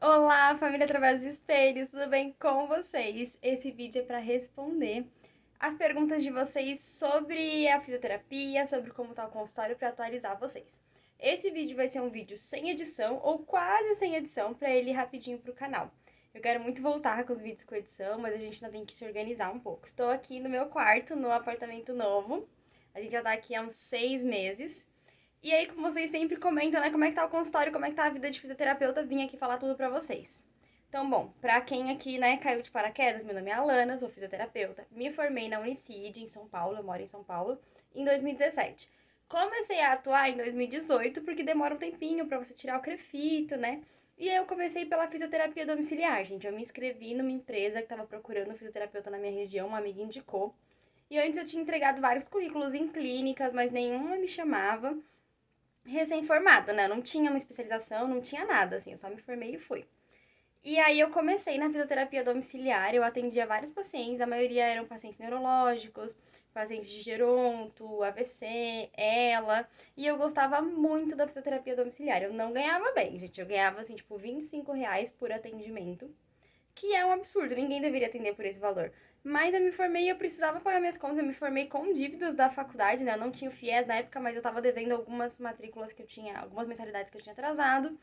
Olá, família através dos espelhos, tudo bem com vocês? Esse vídeo é para responder as perguntas de vocês sobre a fisioterapia, sobre como tá o consultório para atualizar vocês. Esse vídeo vai ser um vídeo sem edição ou quase sem edição para ele ir rapidinho pro canal. Eu quero muito voltar com os vídeos com edição, mas a gente ainda tem que se organizar um pouco. Estou aqui no meu quarto, no apartamento novo. A gente já tá aqui há uns 6 meses. E aí, como vocês sempre comentam, né, como é que tá o consultório, como é que tá a vida de fisioterapeuta, vim aqui falar tudo pra vocês. Então, bom, pra quem aqui, né, caiu de paraquedas, meu nome é Alana, sou fisioterapeuta. Me formei na Unicid, em São Paulo, eu moro em São Paulo, em 2017. Comecei a atuar em 2018, porque demora um tempinho pra você tirar o crefito, né? E aí eu comecei pela fisioterapia domiciliar, gente. Eu me inscrevi numa empresa que tava procurando fisioterapeuta na minha região, uma amiga indicou. E antes eu tinha entregado vários currículos em clínicas, mas nenhuma me chamava recém-formada, né? Eu não tinha uma especialização, não tinha nada, assim, eu só me formei e fui. E aí eu comecei na fisioterapia domiciliar, eu atendia vários pacientes, a maioria eram pacientes neurológicos, pacientes de geronto, AVC, ELA, e eu gostava muito da fisioterapia domiciliar. Eu não ganhava bem, gente, eu ganhava, assim, tipo, R$ 25 por atendimento, que é um absurdo, ninguém deveria atender por esse valor. Mas eu me formei e eu precisava pagar minhas contas, eu me formei com dívidas da faculdade, né? Eu não tinha o FIES na época, mas eu tava devendo algumas matrículas que eu tinha, algumas mensalidades que eu tinha atrasado.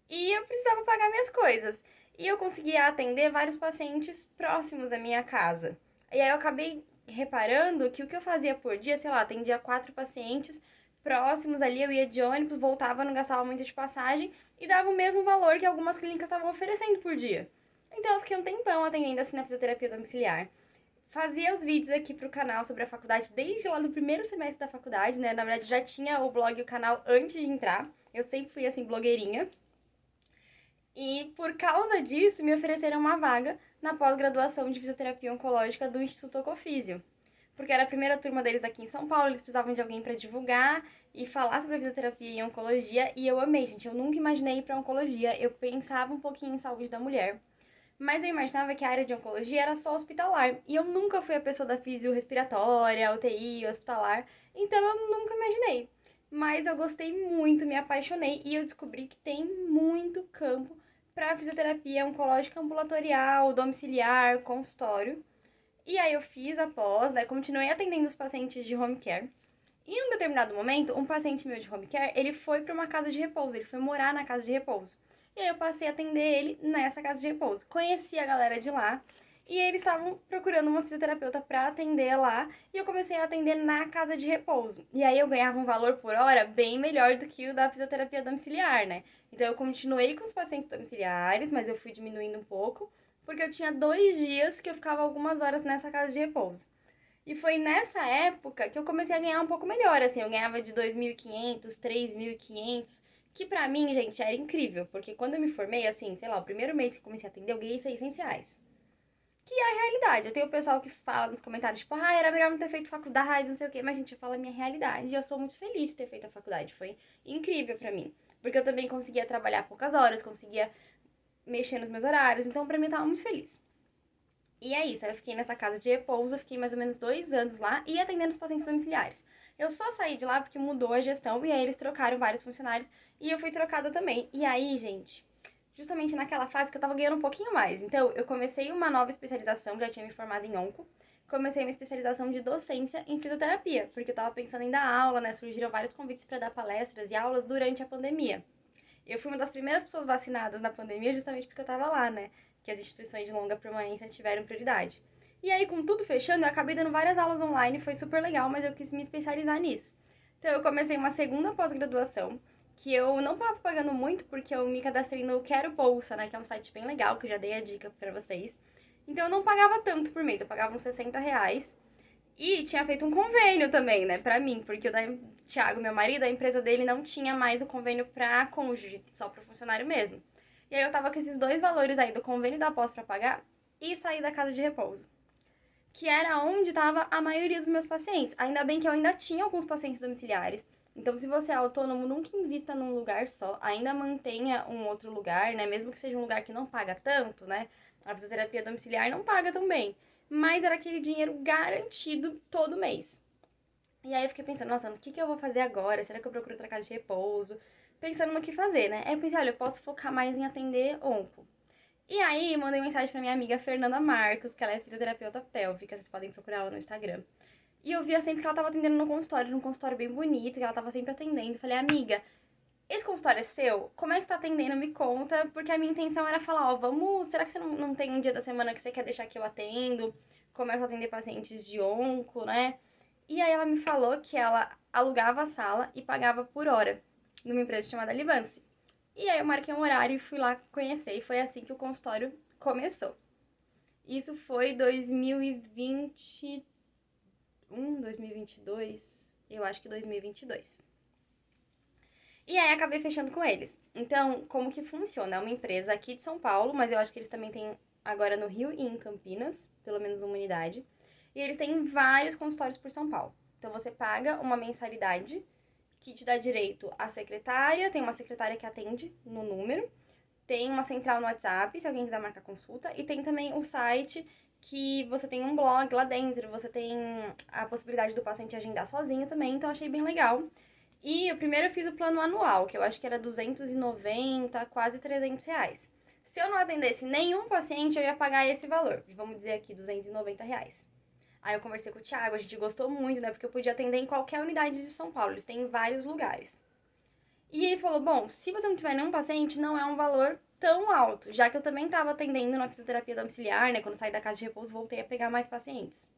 E eu precisava pagar minhas coisas. E eu conseguia atender vários pacientes próximos da minha casa. E aí eu acabei reparando que o que eu fazia por dia, sei lá, atendia 4 pacientes próximos ali, eu ia de ônibus, voltava, não gastava muito de passagem e dava o mesmo valor que algumas clínicas estavam oferecendo por dia. Então eu fiquei um tempão atendendo assim na fisioterapia domiciliar. Fazia os vídeos aqui pro canal sobre a faculdade desde lá no primeiro semestre da faculdade, né? Na verdade, já tinha o blog e o canal antes de entrar. Eu sempre fui assim, blogueirinha. E por causa disso, me ofereceram uma vaga na pós-graduação de fisioterapia oncológica do Instituto Ocofísio. Porque era a primeira turma deles aqui em São Paulo, eles precisavam de alguém para divulgar e falar sobre a fisioterapia e oncologia. E eu amei, gente. Eu nunca imaginei ir para oncologia. Eu pensava um pouquinho em saúde da mulher. Mas eu imaginava que a área de oncologia era só hospitalar. E eu nunca fui a pessoa da fisio respiratória, UTI, hospitalar. Então eu nunca imaginei. Mas eu gostei muito, me apaixonei e eu descobri que tem muito campo para fisioterapia oncológica ambulatorial, domiciliar, consultório. E aí eu fiz a pós, né? Continuei atendendo os pacientes de home care. E em um determinado momento, um paciente meu de home care, ele foi para uma casa de repouso, ele foi morar na casa de repouso. E aí eu passei a atender ele nessa casa de repouso. Conheci a galera de lá e eles estavam procurando uma fisioterapeuta para atender lá e eu comecei a atender na casa de repouso. E aí eu ganhava um valor por hora bem melhor do que o da fisioterapia domiciliar, né? Então eu continuei com os pacientes domiciliares, mas eu fui diminuindo um pouco, porque eu tinha 2 dias que eu ficava algumas horas nessa casa de repouso. E foi nessa época que eu comecei a ganhar um pouco melhor, assim, eu ganhava de 2.500, 3.500, que pra mim, gente, era incrível, porque quando eu me formei, assim, sei lá, o primeiro mês que eu comecei a atender, eu ganhei R$ 600. Que é a realidade. Eu tenho o pessoal que fala nos comentários, tipo, ah, era melhor não ter feito faculdade, não sei o quê, mas, gente, eu falo a minha realidade e eu sou muito feliz de ter feito a faculdade, foi incrível pra mim. Porque eu também conseguia trabalhar poucas horas, conseguia mexer nos meus horários, então pra mim eu tava muito feliz. E é isso, eu fiquei nessa casa de repouso, eu fiquei mais ou menos 2 anos lá e atendendo os pacientes domiciliares. Eu só saí de lá porque mudou a gestão e aí eles trocaram vários funcionários e eu fui trocada também. E aí, gente, justamente naquela fase que eu tava ganhando um pouquinho mais. Então, eu comecei uma nova especialização, já tinha me formado em onco. Comecei uma especialização de docência em fisioterapia, porque eu tava pensando em dar aula, né? Surgiram vários convites para dar palestras e aulas durante a pandemia. Eu fui uma das primeiras pessoas vacinadas na pandemia justamente porque eu tava lá, né? Que as instituições de longa permanência tiveram prioridade. E aí, com tudo fechando, eu acabei dando várias aulas online, foi super legal, mas eu quis me especializar nisso. Então, eu comecei uma segunda pós-graduação, que eu não tava pagando muito, porque eu me cadastrei no Quero Bolsa, né? Que é um site bem legal, que eu já dei a dica pra vocês. Então, eu não pagava tanto por mês, eu pagava uns R$ 60. E tinha feito um convênio também, né, pra mim, porque o da Thiago, meu marido, a empresa dele não tinha mais o convênio pra cônjuge, só pro funcionário mesmo. E aí eu tava com esses dois valores aí do convênio da pós pra pagar e sair da casa de repouso, que era onde tava a maioria dos meus pacientes. Ainda bem que eu ainda tinha alguns pacientes domiciliares. Então, se você é autônomo, nunca invista num lugar só, ainda mantenha um outro lugar, né? Mesmo que seja um lugar que não paga tanto, né? A fisioterapia domiciliar não paga tão bem. Mas era aquele dinheiro garantido todo mês. E aí eu fiquei pensando, nossa, o que eu vou fazer agora? Será que eu procuro outra casa de repouso? pensando no que fazer, né? Aí eu pensei, olha, eu posso focar mais em atender onco. E aí, mandei mensagem pra minha amiga Fernanda Marcos, que ela é fisioterapeuta pélvica, vocês podem procurar ela no Instagram. E eu via sempre que ela tava atendendo no consultório, num consultório bem bonito, que ela tava sempre atendendo. Falei, amiga, esse consultório é seu? Como é que você tá atendendo? Me conta, porque a minha intenção era falar, ó, vamos, será que você não tem um dia da semana que você quer deixar que eu atendo? Começo a atender pacientes de onco, né? E aí ela me falou que ela alugava a sala e pagava por hora, numa empresa chamada Livance. E aí eu marquei um horário e fui lá conhecer, e foi assim que o consultório começou. Isso foi 2021, 2022, eu acho que 2022. E aí acabei fechando com eles. Então, como que funciona? É uma empresa aqui de São Paulo, mas eu acho que eles também têm agora no Rio e em Campinas, pelo menos uma unidade. E eles têm vários consultórios por São Paulo. Então você paga uma mensalidade que te dá direito à secretária, tem uma secretária que atende no número, tem uma central no WhatsApp, se alguém quiser marcar consulta, e tem também o site que você tem um blog lá dentro, você tem a possibilidade do paciente agendar sozinho também, então achei bem legal. E eu primeiro fiz o plano anual, que eu acho que era 290, quase 300 reais. Se eu não atendesse nenhum paciente, eu ia pagar esse valor, vamos dizer aqui, 290 reais. Aí eu conversei com o Thiago, a gente gostou muito, né? Porque eu podia atender em qualquer unidade de São Paulo, eles têm em vários lugares. E ele falou, bom, se você não tiver nenhum paciente, não é um valor tão alto, já que eu também estava atendendo na fisioterapia domiciliar, né? Quando saí da casa de repouso, voltei a pegar mais pacientes.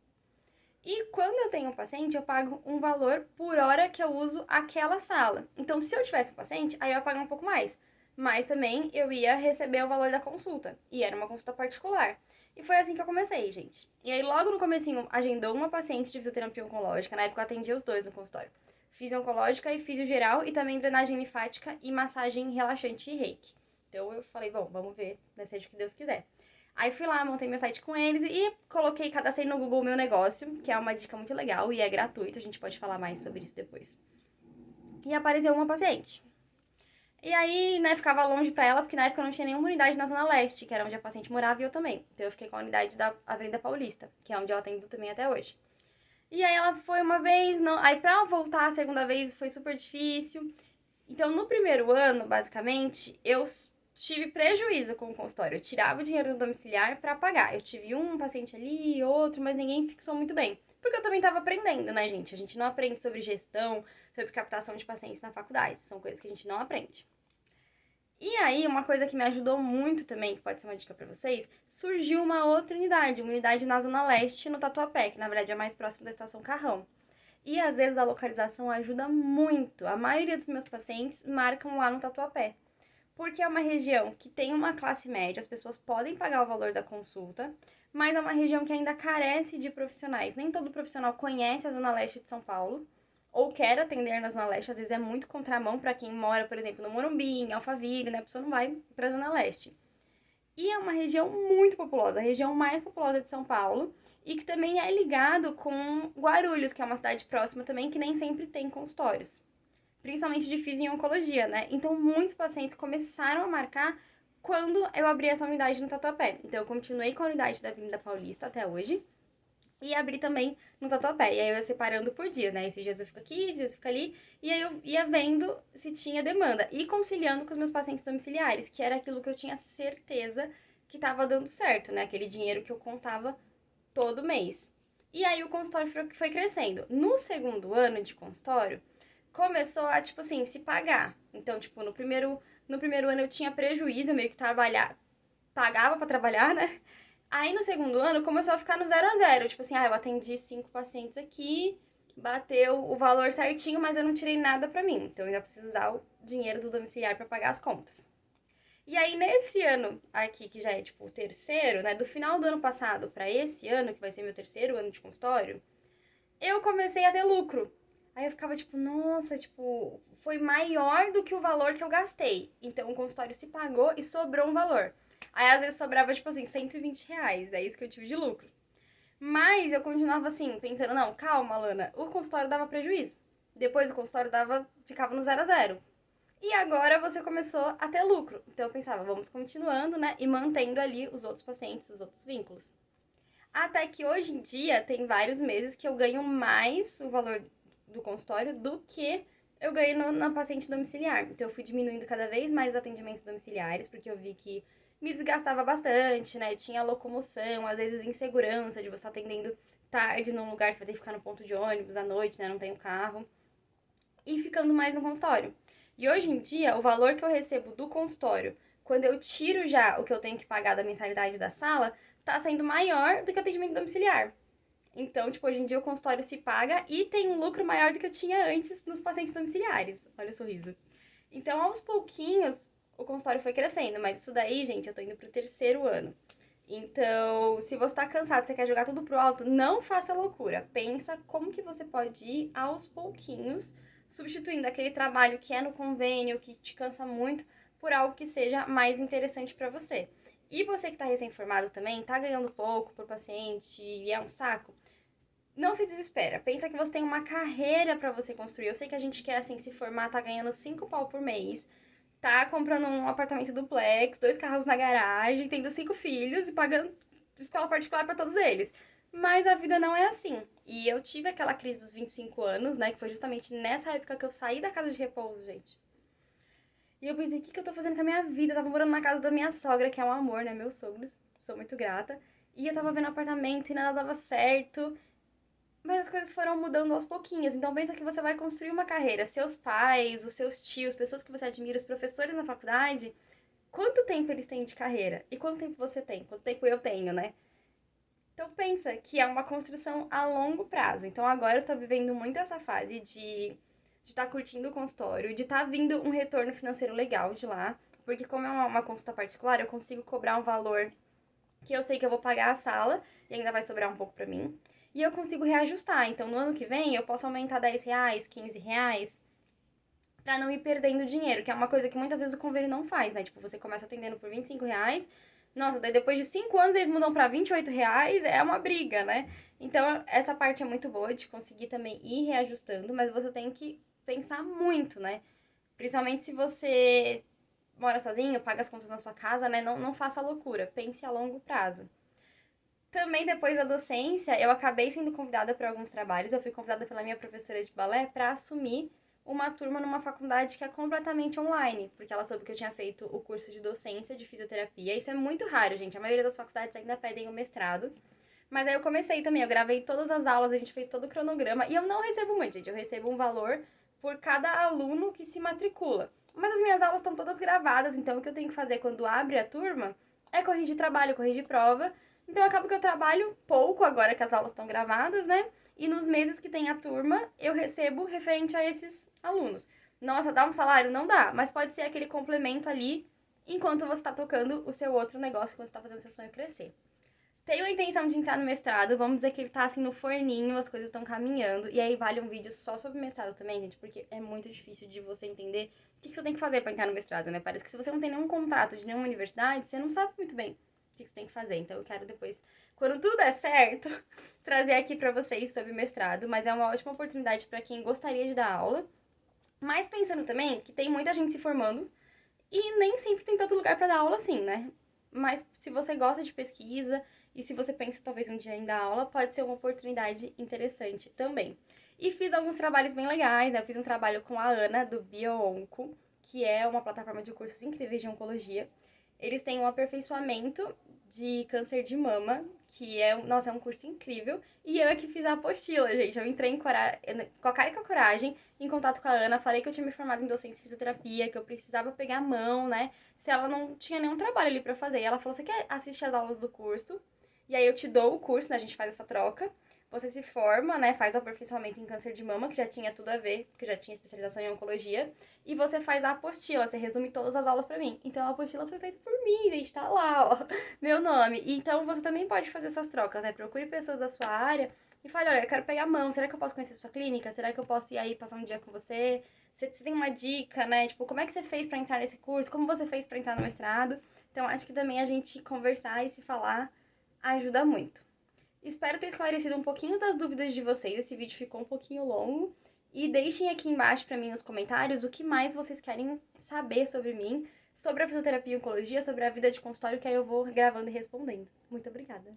E quando eu tenho um paciente, eu pago um valor por hora que eu uso aquela sala. Então, se eu tivesse um paciente, aí eu ia pagar um pouco mais. Mas também eu ia receber o valor da consulta. E era uma consulta particular. E foi assim que eu comecei, gente. E aí, logo no comecinho, agendou uma paciente de fisioterapia oncológica. Na época, eu atendia os dois no consultório. Fisio oncológica e fisio geral. E também drenagem linfática e massagem relaxante e reiki. Então, eu falei, bom, vamos ver, né, seja o que Deus quiser. Aí fui lá, montei meu site com eles e coloquei, cadastrei no Google meu negócio, que é uma dica muito legal e é gratuito, a gente pode falar mais sobre isso depois. E apareceu uma paciente. E aí, né, ficava longe pra ela, porque na época eu não tinha nenhuma unidade na Zona Leste, que era onde a paciente morava e eu também. Então eu fiquei com a unidade da Avenida Paulista, que é onde eu atendo também até hoje. E aí ela foi uma vez, não, aí pra ela voltar a segunda vez foi super difícil. Então no primeiro ano, basicamente, eu tive prejuízo com o consultório. Eu tirava o dinheiro do domiciliar para pagar. Eu tive um paciente ali, outro, mas ninguém fixou muito bem. Porque eu também estava aprendendo, né, gente? A gente não aprende sobre gestão, sobre captação de pacientes na faculdade. São coisas que a gente não aprende. E aí, uma coisa que me ajudou muito também, que pode ser uma dica para vocês, surgiu uma outra unidade, uma unidade na Zona Leste, no Tatuapé, que na verdade é mais próximo da Estação Carrão. E às vezes a localização ajuda muito. A maioria dos meus pacientes marcam lá no Tatuapé. Porque é uma região que tem uma classe média, as pessoas podem pagar o valor da consulta, mas é uma região que ainda carece de profissionais. Nem todo profissional conhece a Zona Leste de São Paulo, ou quer atender na Zona Leste, às vezes é muito contramão para quem mora, por exemplo, no Morumbi, em Alphaville, né? A pessoa não vai para a Zona Leste. E é uma região muito populosa, a região mais populosa de São Paulo, e que também é ligado com Guarulhos, que é uma cidade próxima também, que nem sempre tem consultórios. Principalmente de fisio e oncologia, né? Então, muitos pacientes começaram a marcar quando eu abri essa unidade no Tatuapé. Então, eu continuei com a unidade da Avenida Paulista até hoje. E abri também no Tatuapé. E aí eu ia separando por dias, né? Esses dias eu fico aqui, esses dias eu fico ali. E aí eu ia vendo se tinha demanda. E conciliando com os meus pacientes domiciliares, que era aquilo que eu tinha certeza que estava dando certo, né? Aquele dinheiro que eu contava todo mês. E aí o consultório foi crescendo. No segundo ano de consultório, começou a, tipo assim, se pagar. Então, tipo, no primeiro ano eu tinha prejuízo, eu meio que pagava pra trabalhar, né? Aí no segundo ano começou a ficar no 0 a 0. Tipo assim, eu atendi 5 pacientes aqui, bateu o valor certinho, mas eu não tirei nada pra mim. Então eu ainda preciso usar o dinheiro do domiciliar pra pagar as contas. E aí nesse ano aqui, que já é tipo o terceiro, né? Do final do ano passado pra esse ano, que vai ser meu terceiro ano de consultório, eu comecei a ter lucro. Aí eu ficava tipo, nossa, tipo, foi maior do que o valor que eu gastei. Então o consultório se pagou e sobrou um valor. Aí às vezes sobrava, tipo assim, 120 reais. É isso que eu tive de lucro. Mas eu continuava assim, pensando, não, calma, Lana, o consultório dava prejuízo. Depois o consultório ficava no 0 a 0. E agora você começou a ter lucro. Então eu pensava, vamos continuando, né? E mantendo ali os outros pacientes, os outros vínculos. Até que hoje em dia tem vários meses que eu ganho mais o valor do consultório do que eu ganhei na paciente domiciliar. Então, eu fui diminuindo cada vez mais os atendimentos domiciliares, porque eu vi que me desgastava bastante, né? Tinha locomoção, às vezes insegurança de você atendendo tarde num lugar, você vai ter que ficar no ponto de ônibus à noite, né? Não tem um carro. E ficando mais no consultório. E hoje em dia, o valor que eu recebo do consultório, quando eu tiro já o que eu tenho que pagar da mensalidade da sala, tá sendo maior do que o atendimento domiciliar. Então, tipo, hoje em dia o consultório se paga e tem um lucro maior do que eu tinha antes nos pacientes domiciliares. Olha o sorriso. Então, aos pouquinhos, o consultório foi crescendo, mas isso daí, gente, eu tô indo pro terceiro ano. Então, se você tá cansado, você quer jogar tudo pro alto, não faça loucura. Pensa como que você pode ir aos pouquinhos, substituindo aquele trabalho que é no convênio, que te cansa muito, por algo que seja mais interessante pra você. E você que tá recém-formado também, tá ganhando pouco por paciente e é um saco, não se desespera. Pensa que você tem uma carreira pra você construir. Eu sei que a gente quer, assim, se formar, tá ganhando 5 pau por mês, tá comprando um apartamento duplex, 2 carros na garagem, tendo 5 filhos e pagando escola particular pra todos eles. Mas a vida não é assim. E eu tive aquela crise dos 25 anos, né? Que foi justamente nessa época que eu saí da casa de repouso, gente. E eu pensei, o que eu tô fazendo com a minha vida? Eu tava morando na casa da minha sogra, que é um amor, né? Meus sogros. Sou muito grata. E eu tava vendo apartamento e nada dava certo. Mas as coisas foram mudando aos pouquinhos. Então pensa que você vai construir uma carreira. Seus pais, os seus tios, pessoas que você admira, os professores na faculdade, quanto tempo eles têm de carreira? E quanto tempo você tem? Quanto tempo eu tenho, né? Então pensa que é uma construção a longo prazo. Então agora eu tô vivendo muito essa fase de estar curtindo o consultório, de estar vindo um retorno financeiro legal de lá. Porque como é uma consulta particular, eu consigo cobrar um valor que eu sei que eu vou pagar a sala e ainda vai sobrar um pouco pra mim. E eu consigo reajustar. Então, no ano que vem, eu posso aumentar R$ 10, R$ 15, pra não ir perdendo dinheiro, que é uma coisa que muitas vezes o convênio não faz, né? Tipo, você começa atendendo por R$ 25, nossa, daí depois de 5 anos eles mudam pra R$ 28, é uma briga, né? Então, essa parte é muito boa de conseguir também ir reajustando, mas você tem que pensar muito, né? Principalmente se você mora sozinho, paga as contas na sua casa, né? Não faça loucura, pense a longo prazo. Também depois da docência, eu acabei sendo convidada para alguns trabalhos. Eu fui convidada pela minha professora de balé para assumir uma turma numa faculdade que é completamente online, porque ela soube que eu tinha feito o curso de docência de fisioterapia. Isso é muito raro, gente. A maioria das faculdades ainda pedem o mestrado. Mas aí eu comecei também, eu gravei todas as aulas, a gente fez todo o cronograma. E eu não recebo muito, gente. Eu recebo um valor por cada aluno que se matricula. Mas as minhas aulas estão todas gravadas, então o que eu tenho que fazer quando abre a turma é corrigir trabalho, corrigir prova. Então acaba que eu trabalho pouco agora que as aulas estão gravadas, né? E nos meses que tem a turma, eu recebo referente a esses alunos. Nossa, dá um salário? Não dá, mas pode ser aquele complemento ali enquanto você está tocando o seu outro negócio que você está fazendo seu sonho crescer. Tenho a intenção de entrar no mestrado, vamos dizer que ele tá assim no forninho, as coisas estão caminhando. E aí vale um vídeo só sobre mestrado também, gente, porque é muito difícil de você entender o que você tem que fazer pra entrar no mestrado, né? Parece que se você não tem nenhum contato de nenhuma universidade, você não sabe muito bem o que você tem que fazer. Então eu quero depois, quando tudo der certo, trazer aqui pra vocês sobre mestrado. Mas é uma ótima oportunidade pra quem gostaria de dar aula. Mas pensando também que tem muita gente se formando e nem sempre tem tanto lugar pra dar aula assim, né? Mas se você gosta de pesquisa e se você pensa talvez um dia em dar aula, pode ser uma oportunidade interessante também. E fiz alguns trabalhos bem legais, né? Eu fiz um trabalho com a Ana, do BioOnco, que é uma plataforma de cursos incríveis de oncologia. Eles têm um aperfeiçoamento de câncer de mama, que é, nossa, é um curso incrível. E eu é que fiz a apostila, gente. Eu entrei com a cara e com a coragem em contato com a Ana, falei que eu tinha me formado em docência e fisioterapia, que eu precisava pegar a mão, né? Se ela não tinha nenhum trabalho ali pra fazer. E ela falou: você quer assistir as aulas do curso? E aí eu te dou o curso, né? A gente faz essa troca. Você se forma, né? Faz o aperfeiçoamento em câncer de mama, que já tinha tudo a ver, porque já tinha especialização em oncologia. E você faz a apostila, você resume todas as aulas pra mim. Então a apostila foi feita por mim, gente, tá lá, ó, meu nome. Então você também pode fazer essas trocas, né? Procure pessoas da sua área e fale: olha, eu quero pegar a mão, será que eu posso conhecer a sua clínica? Será que eu posso ir aí passar um dia com você? Você tem uma dica, né? Tipo, como é que você fez pra entrar nesse curso? Como você fez pra entrar no mestrado? Então acho que também a gente conversar e se falar ajuda muito. Espero ter esclarecido um pouquinho das dúvidas de vocês. Esse vídeo ficou um pouquinho longo. E deixem aqui embaixo pra mim nos comentários o que mais vocês querem saber sobre mim, sobre a fisioterapia e oncologia, sobre a vida de consultório, que aí eu vou gravando e respondendo. Muito obrigada!